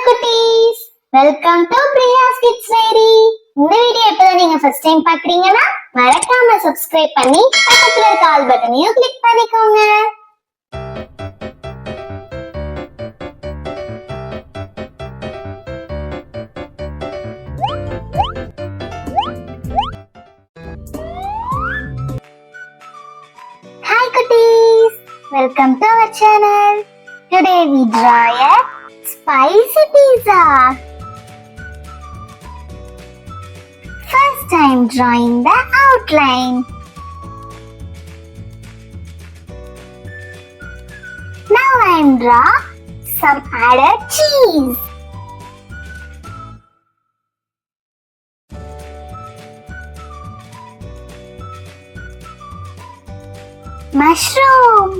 குட்டீஸ், welcome to Priya's kids diary. இந்த video இப்பதான் நீங்க ஃபர்ஸ்ட் டைம் பாக்குறீங்கன்னா மறக்காம சப்ஸ்கிரைப் பண்ணி பக்கத்துல இருக்க ஆல் பட்டனையும் கிளிக் பண்ணிக்கோங்க. Hi cuties, welcome to our channel. Today we draw a spicy pizza. First I am drawing the outline. Now I am draw some added cheese. Mushroom.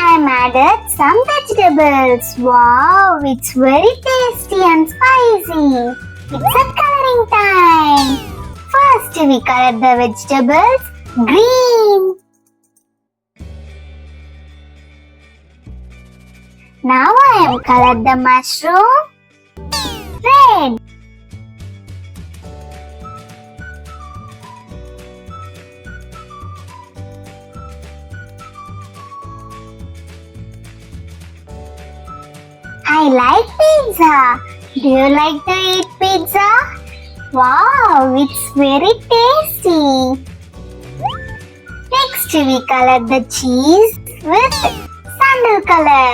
I added some vegetables. Wow, it's very tasty and spicy. It's a coloring time. First we color the vegetables green. Now I am colored the mushroom red. I like pizza. Do you like to eat pizza? Wow, it's very tasty. Next we color the cheese with sandal color.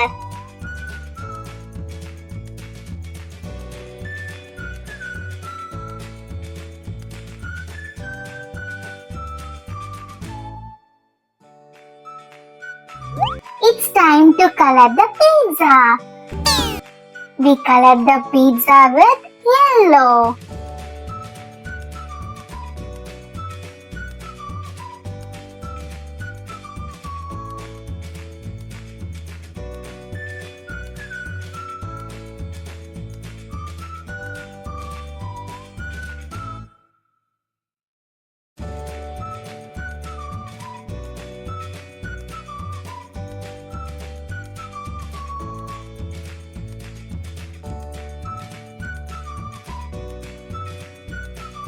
It's time to color the pizza. We color the pizza with yellow.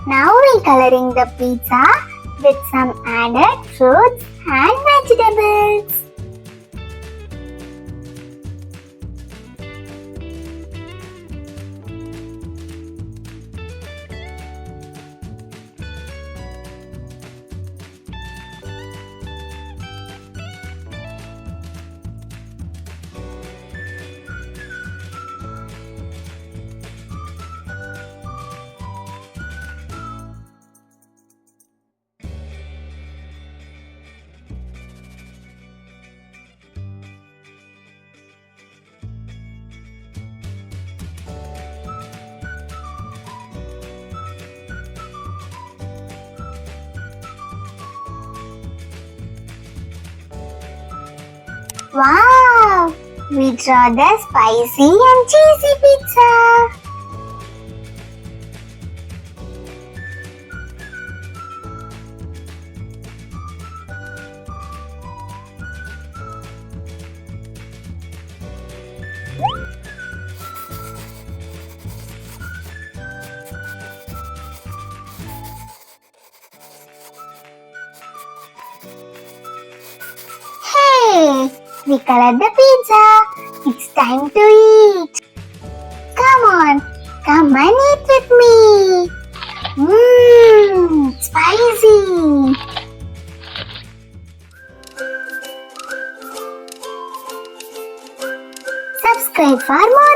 Now we coloring the pizza with some added fruits and vegetables. Wow! We draw the spicy and cheesy pizza. Hey! We colored the pizza. It's time to eat. Come on, come and eat with me. Spicy. Subscribe for more